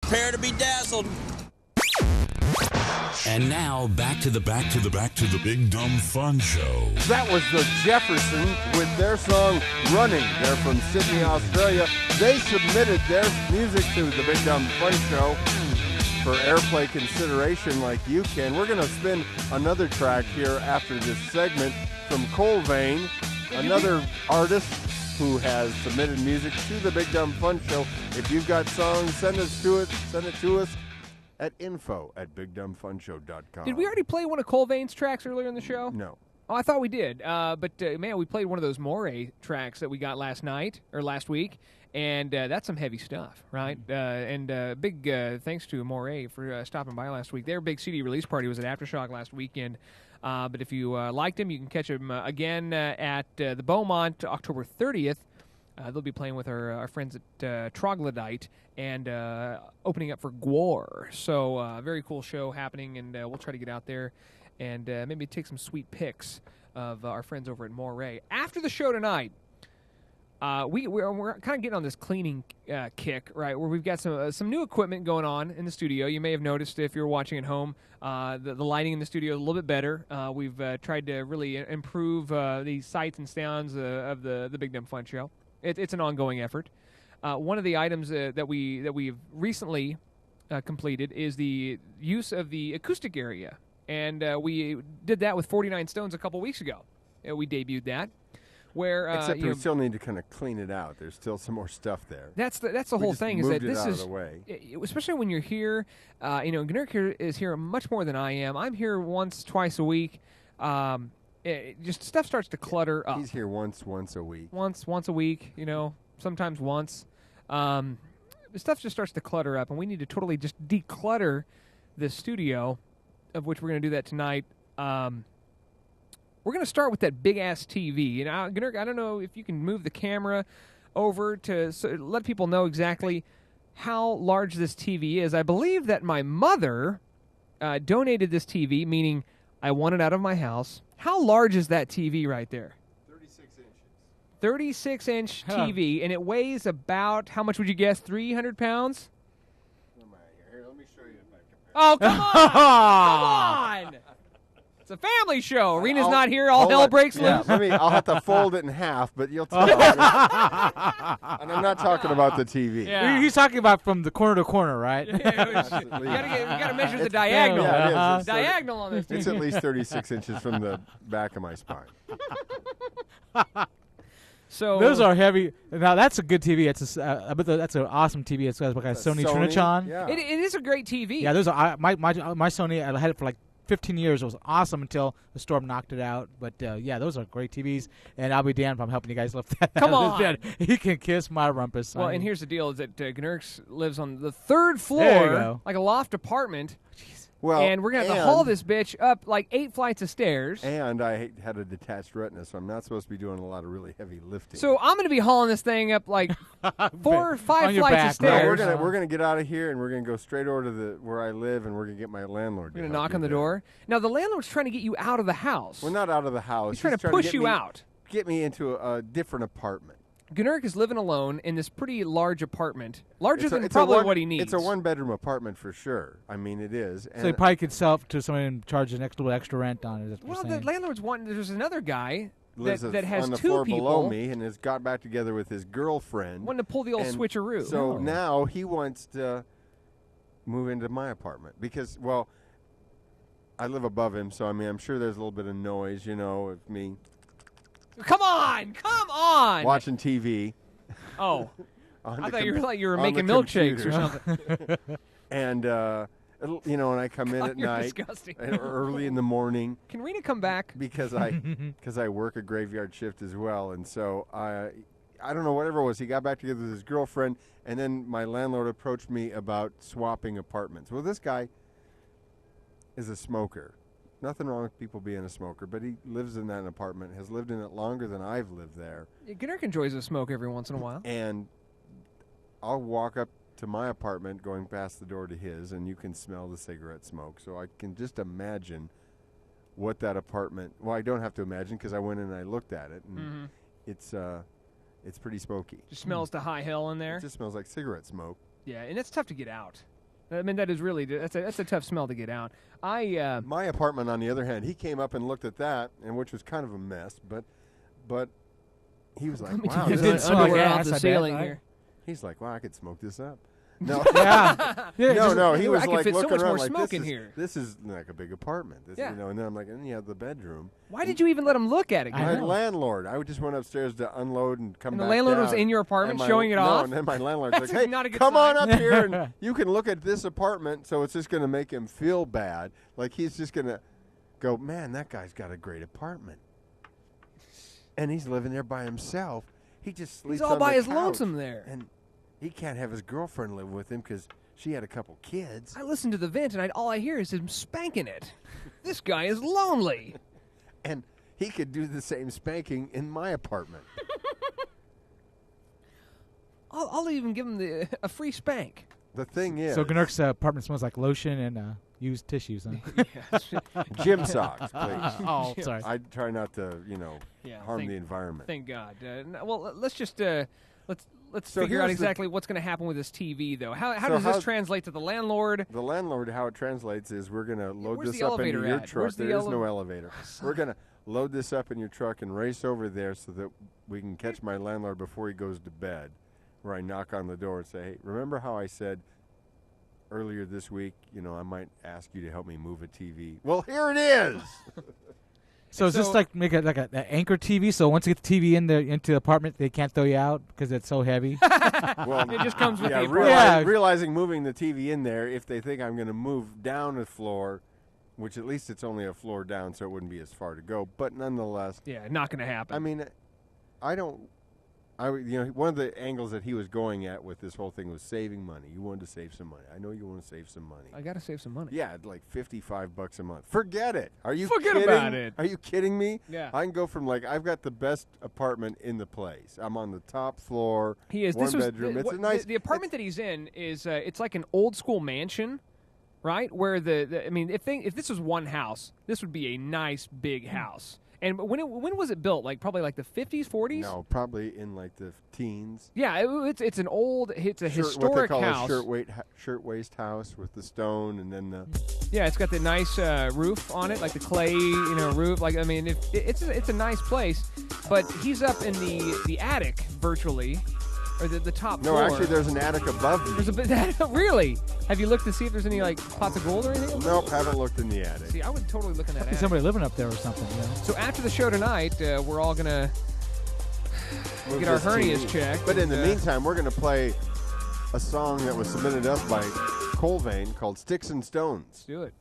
Prepare to be dazzled. And now back to the Big Dumb Fun Show. That was the Jeffersons with their song Running. They're from Sydney, Australia. They submitted their music to the Big Dumb Fun Show for airplay consideration like you can. We're going to spin another track here after this segment from Colvane, another artist who has submitted music to the Big Dumb Fun Show. If you've got songs, send it to us at info@bigdumbfunshow.com. Did we already play one of Colvane's tracks earlier in the show? No. Oh, I thought we did. Man, we played one of those Moray tracks that we got last week, and that's some heavy stuff, right? Big thanks to Moray for stopping by last week. Their big CD release party was at Aftershock last weekend. But if you liked them, you can catch them again at the Beaumont October 30th. They'll be playing with our friends at Troglodyte and opening up for Gwar. So very cool show happening, and we'll try to get out there and maybe take some sweet pics of our friends over at Moray. After the show tonight, we're kind of getting on this cleaning kick, right, where we've got some new equipment going on in the studio. You may have noticed if you're watching at home, the lighting in the studio is a little bit better. We've tried to really improve the sights and sounds of the Big Dumb Fun Show. It's an ongoing effort. One of the items that we've recently completed is the use of the acoustic area, and we did that with 49 Stones a couple weeks ago. We debuted that. Except we still need to kind of clean it out. There's still some more stuff there. That's the whole thing. Is that this out is of the way. Especially when you're here. Gnurk here is here much more than I am. I'm here once, twice a week. Just stuff starts to clutter up. He's here once a week. Once a week. Sometimes once. Stuff just starts to clutter up, and we need to totally just declutter the studio, of which we're going to do that tonight. We're going to start with that big-ass TV. Gnurk, I don't know if you can move the camera over to let people know exactly how large this TV is. I believe that my mother donated this TV, meaning I want it out of my house. How large is that TV right there? 36-inch TV, and it weighs about, how much would you guess, 300 pounds? Here, let me show you if I compare. Oh, come on! Come on! It's a family show. Rena's not here. All hell breaks loose. I'll have to fold it in half, but you'll tell. And I'm not talking about the TV. Yeah. He's talking about from the corner to corner, right? We got to measure the diagonal. Yeah, it is. Diagonal on this. It's at least 36 inches from the back of my spine. So those are heavy. Now that's a good TV. I bet that's an awesome TV. It's like a Sony Trinitron. Yeah. It is a great TV. Yeah, those are my Sony. I had it for like 15 years. It was awesome until the storm knocked it out. But yeah, those are great TVs. And I'll be damned if I'm helping you guys lift that. Come out of on, this bed. He can kiss my rumpus. Well, and here's the deal: is that Gnurks lives on the third floor, like a loft apartment. Well, and we're going to have to haul this bitch up like 8 flights of stairs. And I had a detached retina, so I'm not supposed to be doing a lot of really heavy lifting. So I'm going to be hauling this thing up like 4 or 5 flights of stairs. No, we're gonna get out of here, and we're going to go straight over to where I live, and we're going to get my landlord. We're going to knock on the door. Now, the landlord's trying to get you out of the house. Well, not out of the house. He's trying to push you out. Get me into a different apartment. Gnurk is living alone in this pretty large apartment, larger than probably what he needs. It's a one-bedroom apartment for sure. I mean, it is. So he probably could sell it to someone and charge an extra rent on it. Well, the landlord's wanting. There's another guy that has on the 2 floor people below me and has got back together with his girlfriend. Wanting to pull the old switcheroo. So now he wants to move into my apartment because, well, I live above him, so I mean, I'm sure there's a little bit of noise, of me. Come on! Watching TV. Oh, I thought you were making milkshakes or something. And and I come in at night, early in the morning. Can Rena come back? Because I work a graveyard shift as well, and so I don't know, whatever it was. He got back together with his girlfriend, and then my landlord approached me about swapping apartments. Well, this guy is a smoker. Nothing wrong with people being a smoker, but he lives in that apartment, has lived in it longer than I've lived there. Gnurk enjoys a smoke every once in a while. And I'll walk up to my apartment going past the door to his, and you can smell the cigarette smoke. So I can just imagine what that apartment... Well, I don't have to imagine because I went in and I looked at it, and it's pretty smoky. Just smells to high hell in there? It just smells like cigarette smoke. Yeah, and it's tough to get out. I mean, that is really that's a tough smell to get out. My apartment, on the other hand, he came up and looked at that, and which was kind of a mess, but he was like, "Wow, It didn't smell like underwear ass, off the I bet, ceiling right? here." He's like, "Wow, I could smoke this up." No, Yeah. no. He was I could like fit so looking much around more like, smoke this in is, here. This is like a big apartment. This, Yeah. and then I'm like, and you have the bedroom. Why did you even let him look at it? I My know. landlord. I just went upstairs to unload and come And back the landlord down. was in your apartment And showing it no, off? and then my landlord's That's like, "Hey, not a good come sign. on up here, and you can look at this apartment." So it's just going to make him feel bad. Like he's just going to go, "Man, that guy's got a great apartment," and he's living there by himself. He just sleeps He's all on by the his couch, lonesome there. and he can't have his girlfriend live with him because she had a couple kids. I listen to the vent, and all I hear is him spanking it. This guy is lonely. And he could do the same spanking in my apartment. I'll even give him a free spank. The thing is, So Gnurk's apartment smells like lotion and used tissues. Huh? gym socks, please. Oh, sorry. I try not to, Yeah, harm thank- the environment. Thank God. Well, let's just let's So figure out here's the- exactly what's going to happen with this TV, though. How So does this how- translate to the landlord? The landlord, how it translates is we're going to load where's this the up into elevator your at? truck. Where's the There is no elevator. We're going to load this up in your truck and race over there so that we can catch my landlord before he goes to bed, where I knock on the door and say, "Hey, remember how I said earlier this week, I might ask you to help me move a TV?" Well, here it is. So is this So- like make it like an anchor TV? So once you get the TV into the apartment, they can't throw you out because it's so heavy. Well, It just comes with the reali- apartment. realizing moving the TV in there, if they think I'm going to move down a floor, which at least it's only a floor down, so it wouldn't be as far to go. But nonetheless, Yeah, not going to happen. I mean, one of the angles that he was going at with this whole thing was saving money. You wanted to save some money. I know you want to save some money. I got to save some money. Yeah, like $55 a month. Forget it. Are you Forget kidding? about it. Are you kidding me? Yeah. I can go from I've got the best apartment in the place. I'm on the top floor. He is. One This was bedroom. It's what- a nice. The apartment that he's in is it's like an old school mansion, right? Where I mean, if this was one house, this would be a nice big house. And when was it built? Probably the 50s, 40s. No, probably in the teens. Yeah, it's an old. It's a What they historic call house. a shirtwaist house with the stone and then the. Yeah, it's got the nice roof on it, like the clay, roof. I mean, it's a nice place, but he's up in the attic virtually, or the top No, floor. actually, there's an attic above me. There's a bit. Really? Have you looked to see if there's any pots of gold or anything? Nope, haven't looked in the attic. See, I would totally look in that There's attic. somebody living up there or something. So after the show tonight, we're all gonna Move get our this hernias TV. checked. But in the and, meantime, we're going to play a song that was submitted to us by Colvane called Sticks and Stones. do it.